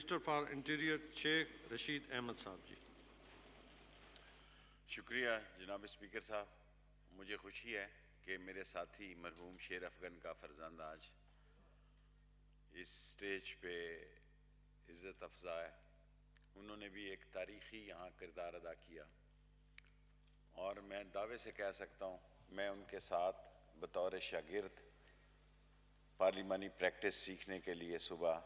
Minister for interior Sheikh Rashid Ahmad صاحب جی۔ شکریہ جناب اسپیکر صاحب، مجھے خوشی ہے کہ میرے ساتھی مرحوم شیر افغن کا فرزند آج اس سٹیج پہ عزت افزا ہے۔ انہوں نے بھی ایک تاریخی یہاں کردار ادا کیا، اور میں دعوے سے کہہ سکتا ہوں میں ان کے ساتھ بطور شاگرد پارلیمانی پریکٹس سیکھنے کے لیے صبح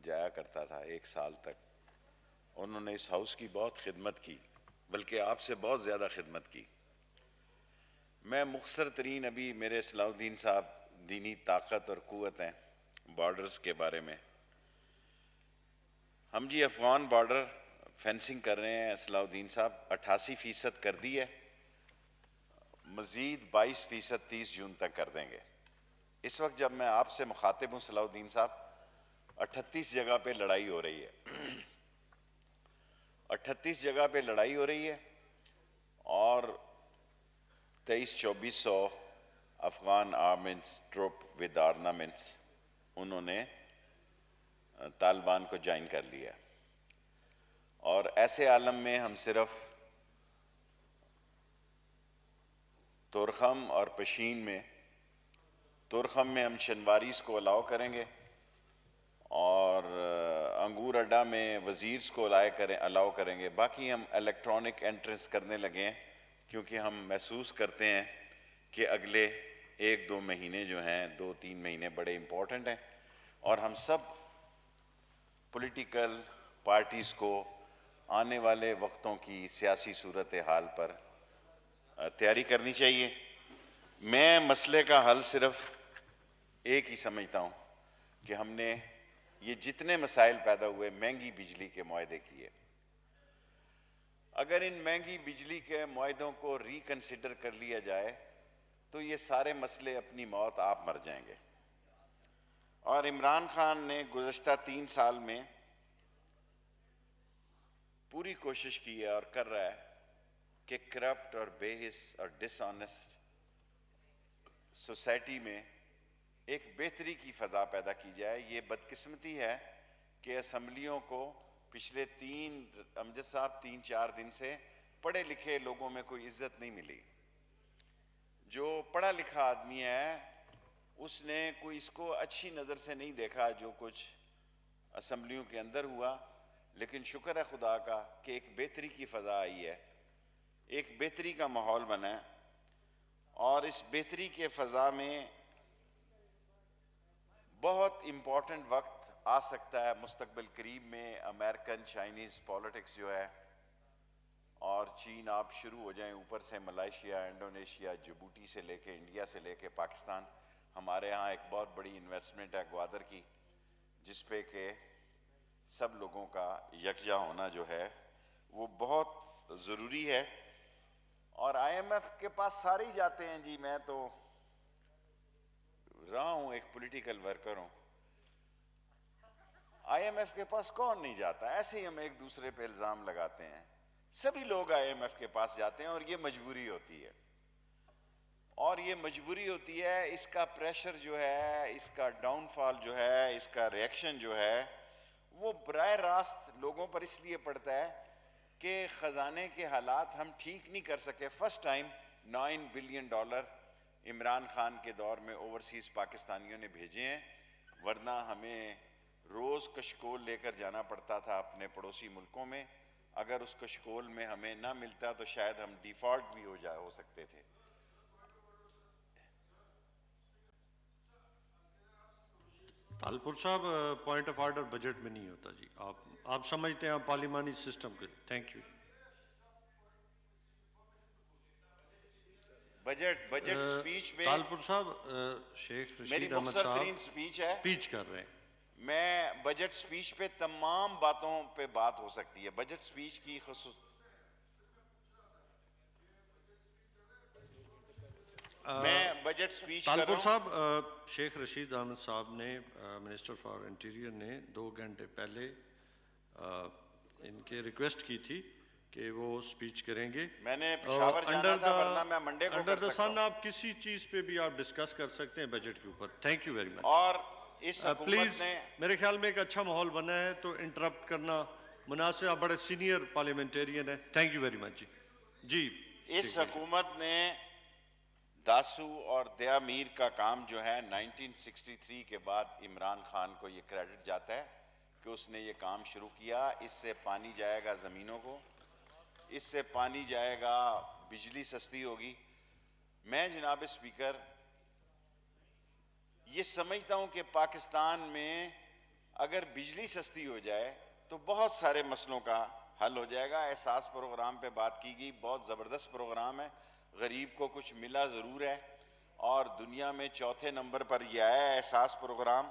جایا کرتا تھا 1 سال تک۔ انہوں نے اس ہاؤس کی بہت خدمت کی، بلکہ آپ سے بہت زیادہ خدمت کی۔ میں مختصر ترین ابھی میرے صلاح الدین صاحب دینی طاقت اور قوت ہیں بارڈرز کے بارے میں۔ ہم جی افغان بارڈر فینسنگ کر رہے ہیں صلاح الدین صاحب، 88% کر دی ہے، مزید 22% 30 جون تک کر دیں گے۔ اس وقت جب میں آپ سے مخاطب ہوں صلاح الدین صاحب، 38 جگہ پہ لڑائی ہو رہی ہے 38 جگہ پہ لڑائی ہو رہی ہے، اور 2300-2400 افغان آرمنٹس ٹروپ ود آرنامنٹس انہوں نے طالبان کو جوائن کر لیا۔ اور ایسے عالم میں ہم صرف تورخم اور پشین میں، تورخم میں ہم شنواریز کو الاؤ کریں گے، اور انگور اڈا میں وزیرز کو الاؤ کریں گے۔ باقی ہم الیکٹرانک انٹرنس کرنے لگے ہیں، کیونکہ ہم محسوس کرتے ہیں کہ اگلے 1-2 مہینے جو ہیں، 2-3 مہینے بڑے امپورٹنٹ ہیں، اور ہم سب پولیٹیکل پارٹیز کو آنے والے وقتوں کی سیاسی صورتحال پر تیاری کرنی چاہیے۔ میں مسئلے کا حل صرف ایک ہی سمجھتا ہوں کہ ہم نے یہ جتنے مسائل پیدا ہوئے مہنگی بجلی کے معاہدے کیے، اگر ان مہنگی بجلی کے معاہدوں کو ریکنسیڈر کر لیا جائے تو یہ سارے مسئلے اپنی موت آپ مر جائیں گے۔ اور عمران خان نے گزشتہ 3 سال میں پوری کوشش کی ہے اور کر رہا ہے کہ کرپٹ اور بے حس اور ڈس آنیسٹ سوسائٹی میں ایک بہتری کی فضا پیدا کی جائے۔ یہ بدقسمتی ہے کہ اسمبلیوں کو پچھلے امجد صاحب 3-4 دن سے پڑھے لکھے لوگوں میں کوئی عزت نہیں ملی۔ جو پڑھا لکھا آدمی ہے اس نے کوئی اس کو اچھی نظر سے نہیں دیکھا جو کچھ اسمبلیوں کے اندر ہوا، لیکن شکر ہے خدا کا کہ ایک بہتری کی فضا آئی ہے، ایک بہتری کا ماحول بنا ہے، اور اس بہتری کے فضا میں بہت امپورٹنٹ وقت آ سکتا ہے مستقبل قریب میں۔ امریکن چائنیز پالیٹکس جو ہے، اور چین آپ شروع ہو جائیں اوپر سے، ملائیشیا، انڈونیشیا، جبوٹی سے لے کے انڈیا سے لے کے پاکستان، ہمارے ہاں ایک بہت بڑی انویسٹمنٹ ہے گوادر کی، جس پہ کہ سب لوگوں کا یکجا ہونا جو ہے وہ بہت ضروری ہے۔ اور آئی ایم ایف کے پاس سارے ہی جاتے ہیں جی، میں تو رہا ہوں ایک پولیٹیکل ورکر ہوں، آئی ایم ایف کے پاس کون نہیں جاتا؟ ایسے ہی ہم ایک دوسرے پہ الزام لگاتے ہیں، سبھی لوگ آئی ایم ایف کے پاس جاتے ہیں، اور یہ مجبوری ہوتی ہے، اور یہ مجبوری ہوتی ہے۔ اس کا پریشر جو ہے، اس کا ڈاؤن فال جو ہے، اس کا ریئیکشن جو ہے، وہ براہ راست لوگوں پر اس لیے پڑتا ہے کہ خزانے کے حالات ہم ٹھیک نہیں کر سکے۔ First time $9 billion Imran Khan کے دور میں اوورسیز پاکستانیوں نے بھیجے ہیں، ورنہ ہمیں روز کشکول لے کر جانا پڑتا تھا اپنے پڑوسی ملکوں میں۔ اگر اس کشکول میں ہمیں نہ ملتا تو شاید ہم ڈیفالٹ بھی ہو سکتے تھے۔ طالپور صاحب، پوائنٹ آف آرڈر بجٹ میں نہیں ہوتا جی، آپ سمجھتے ہیں پارلیمانی سسٹم کے۔ Thank you. بجٹ سپیچ میں طالپور صاحب، شیخ میری رشید احمد مختصر صاحب ترین سپیچ ہے، سپیچ کر رہے ہیں۔ میں بجٹ سپیچ پہ تمام باتوں پہ بات ہو سکتی ہے، بجٹ سپیچ کی خصوص میں بجٹ سپیچ کر رہا طالپور ہوں۔ صاحب، شیخ رشید احمد صاحب نے، منسٹر فار انٹیریئر نے 2 گھنٹے پہلے ان کے ریکویسٹ کی تھی کہ وہ سپیچ کریں گے۔ میں نے پشاور جانا تھا، ورنہ میں منڈے کو انڈر کر دا سکتا سن ہوں۔ آپ کسی چیز پہ بھی آپ ڈسکس کر سکتے ہیں بجٹ کے اوپر۔ تھینک یو ویری مچ۔ اور اس حکومت پلیز نے میرے خیال میں ایک اچھا ماحول بنا ہے تو انٹرپٹ کرنا مناسب. آپ بڑے سینئر پارلیمنٹیرین ہیں. Thank you very much. جی اس حکومت نے داسو اور دیا میر کا کام جو ہے 1963 کے بعد عمران خان کو یہ کریڈٹ جاتا ہے کہ اس نے یہ کام شروع کیا. اس سے پانی جائے گا زمینوں کو, اس سے پانی جائے گا, بجلی سستی ہوگی. میں جناب اسپیکر یہ سمجھتا ہوں کہ پاکستان میں اگر بجلی سستی ہو جائے تو بہت سارے مسئلوں کا حل ہو جائے گا. احساس پروگرام پہ بات کی گئی, بہت زبردست پروگرام ہے. غریب کو کچھ ملا ضرور ہے, اور دنیا میں چوتھے نمبر پر یہ آیا ہے احساس پروگرام.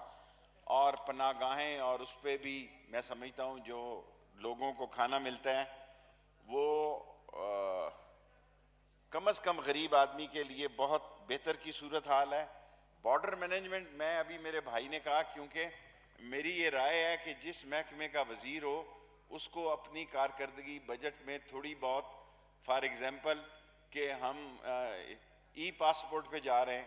اور پناہ گاہیں, اور اس پہ بھی میں سمجھتا ہوں جو لوگوں کو کھانا ملتا ہے وہ کم از کم غریب آدمی کے لیے بہت بہتر کی صورت حال ہے. بارڈر مینجمنٹ میں ابھی میرے بھائی نے کہا, کیونکہ میری یہ رائے ہے کہ جس محکمے کا وزیر ہو اس کو اپنی کارکردگی بجٹ میں تھوڑی بہت, فار ایگزامپل کہ ہم ای پاسپورٹ پہ جا رہے ہیں,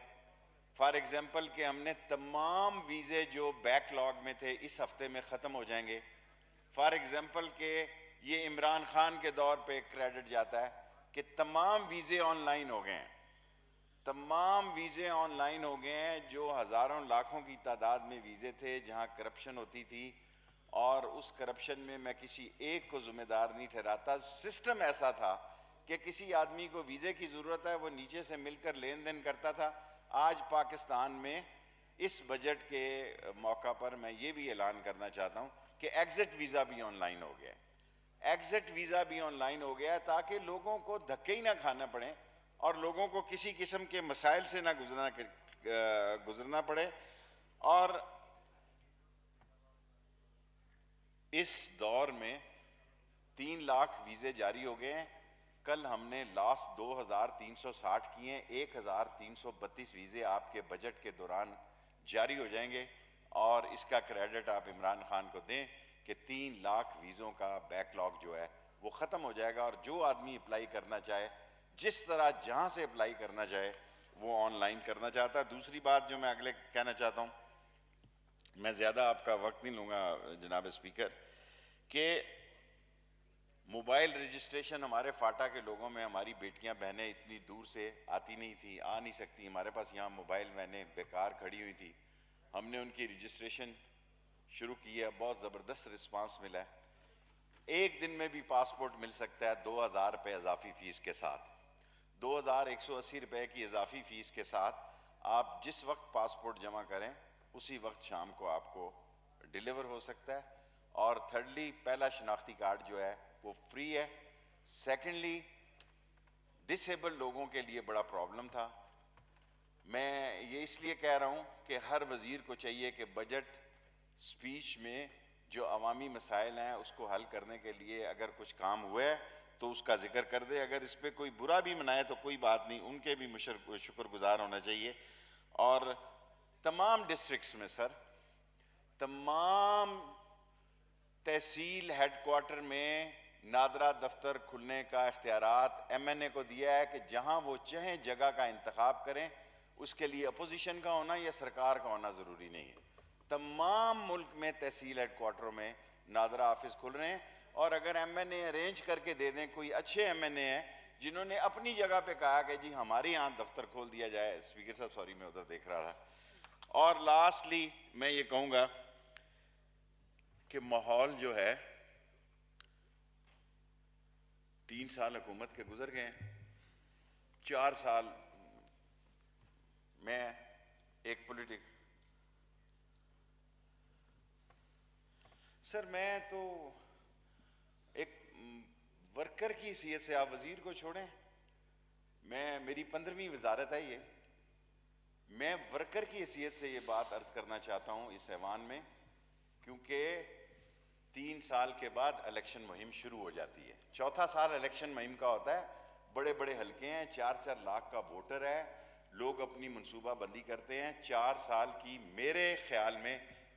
فار ایگزامپل کہ ہم نے تمام ویزے جو بیک لاگ میں تھے اس ہفتے میں ختم ہو جائیں گے, فار ایگزامپل کہ یہ عمران خان کے دور پہ کریڈٹ جاتا ہے کہ تمام ویزے آن لائن ہو گئے ہیں, تمام ویزے آن لائن ہو گئے ہیں. جو ہزاروں لاکھوں کی تعداد میں ویزے تھے جہاں کرپشن ہوتی تھی, اور اس کرپشن میں کسی ایک کو ذمہ دار نہیں ٹھہراتا. سسٹم ایسا تھا کہ کسی آدمی کو ویزے کی ضرورت ہے وہ نیچے سے مل کر لین دین کرتا تھا. آج پاکستان میں اس بجٹ کے موقع پر میں یہ بھی اعلان کرنا چاہتا ہوں کہ ایگزٹ ویزا بھی آن لائن ہو گیا ہے. ایگزٹ ویزا بھی آن لائن ہو گیا ہے تاکہ لوگوں کو دھکے ہی نہ کھانا پڑیں اور لوگوں کو کسی قسم کے مسائل سے نہ گزرنا پڑے. اور اس دور میں 3 لاکھ ویزے جاری ہو گئے ہیں. کل ہم نے لاسٹ 2360 کیے ہیں. 1332 ویزے آپ کے بجٹ کے دوران جاری ہو جائیں گے, اور اس کا کریڈٹ آپ عمران خان کو دیں کہ 3 لاکھ ویزوں کا بیک لاگ جو ہے وہ ختم ہو جائے گا. اور جو آدمی اپلائی کرنا چاہے جس طرح جہاں سے اپلائی کرنا چاہے وہ آن لائن کرنا چاہتا ہے. دوسری بات جو میں اگلے کہنا چاہتا ہوں, میں زیادہ آپ کا وقت نہیں لوں گا جناب اسپیکر, کہ موبائل رجسٹریشن ہمارے فاٹا کے لوگوں میں, ہماری بیٹیاں بہنیں اتنی دور سے آتی نہیں تھی, آ نہیں سکتی, ہمارے پاس یہاں موبائل وینیں بیکار کھڑی ہوئی تھی, ہم نے ان کی رجسٹریشن شروع کی ہے. بہت زبردست رسپانس ملا ہے. ایک دن میں بھی پاسپورٹ مل سکتا ہے 2000 روپے اضافی فیس کے ساتھ. 2180 روپے کی اضافی فیس کے ساتھ آپ جس وقت پاسپورٹ جمع کریں اسی وقت شام کو آپ کو ڈیلیور ہو سکتا ہے. اور تھرڈلی, پہلا شناختی کارڈ جو ہے وہ فری ہے. سیکنڈلی, ڈسیبل لوگوں کے لیے بڑا پرابلم تھا. میں یہ اس لیے کہہ رہا ہوں کہ ہر وزیر کو چاہیے کہ بجٹ سپیچ میں جو عوامی مسائل ہیں اس کو حل کرنے کے لیے اگر کچھ کام ہوا ہے تو اس کا ذکر کر دے. اگر اس پہ کوئی برا بھی منائے تو کوئی بات نہیں, ان کے بھی شکر گزار ہونا چاہیے. اور تمام ڈسٹرکٹس میں سر, تمام تحصیل ہیڈ کوارٹر میں نادرہ دفتر کھلنے کا اختیارات ایم این اے کو دیا ہے کہ جہاں وہ چاہیں جگہ کا انتخاب کریں. اس کے لیے اپوزیشن کا ہونا یا سرکار کا ہونا ضروری نہیں ہے. تمام ملک میں تحصیل ہیڈ کوارٹروں میں نادرہ آفس کھل رہے ہیں, اور اگر ایم این اے ارینج کر کے دے دیں, کوئی اچھے ایم این اے ہیں جنہوں نے اپنی جگہ پہ کہا کہ جی ہمارے یہاں دفتر کھول دیا جائے. اسپیکر صاحب سوری میں ادھر دیکھ رہا تھا. اور لاسٹلی میں یہ کہوں گا کہ ماحول جو ہے 3 سال حکومت کے گزر گئے ہیں, 4 سال میں ایک سر میں تو ایک ورکر کی حیثیت سے, آپ وزیر کو چھوڑیں, میری 15ویں وزارت ہے یہ, میں ورکر کی حیثیت سے یہ بات عرض کرنا چاہتا ہوں اس ایوان میں, کیونکہ 3 سال کے بعد الیکشن مہم شروع ہو جاتی ہے. چوتھا سال الیکشن مہم کا ہوتا ہے. بڑے بڑے حلقے ہیں, 4-4 لاکھ کا ووٹر ہے, لوگ اپنی منصوبہ بندی کرتے ہیں. 4 سال کی, میرے خیال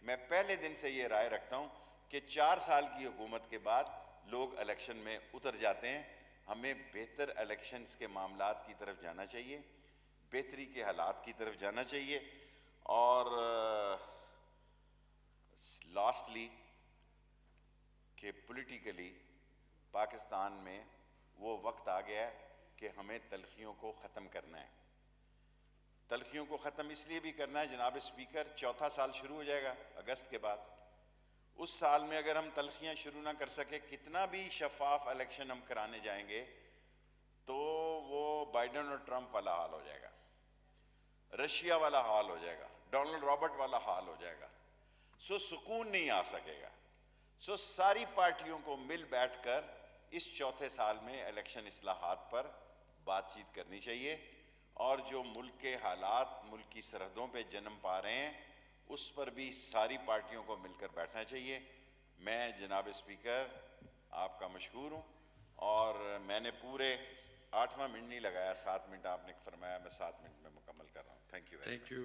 میں پہلے دن سے یہ رائے رکھتا ہوں کہ 4 سال کی حکومت کے بعد لوگ الیکشن میں اتر جاتے ہیں. ہمیں بہتر الیکشنز کے معاملات کی طرف جانا چاہیے, بہتری کے حالات کی طرف جانا چاہیے. اور لاسٹلی کہ پولیٹیکلی پاکستان میں وہ وقت آ گیا ہے کہ ہمیں تلخیوں کو ختم کرنا ہے. تلخیوں کو ختم اس لیے بھی کرنا ہے جناب اسپیکر, چوتھا سال شروع ہو جائے گا اگست کے بعد. اس سال میں اگر ہم تلخیاں شروع نہ کر سکے, کتنا بھی شفاف الیکشن ہم کرانے جائیں گے تو وہ بائیڈن اور ٹرمپ والا حال ہو جائے گا, رشیا والا حال ہو جائے گا, ڈونلڈ رابرٹ والا حال ہو جائے گا. سو سکون نہیں آ سکے گا. سو ساری پارٹیوں کو مل بیٹھ کر اس چوتھے سال میں الیکشن اصلاحات پر بات چیت کرنی چاہیے, اور جو ملک کے حالات ملک کی سرحدوں پہ جنم پا رہے ہیں اس پر بھی ساری پارٹیوں کو مل کر بیٹھنا چاہیے. میں جناب اسپیکر آپ کا مشکور ہوں, اور میں نے پورے 8واں منٹ نہیں لگایا, 7 منٹ آپ نے فرمایا, میں 7 منٹ میں مکمل کر رہا ہوں. Thank you.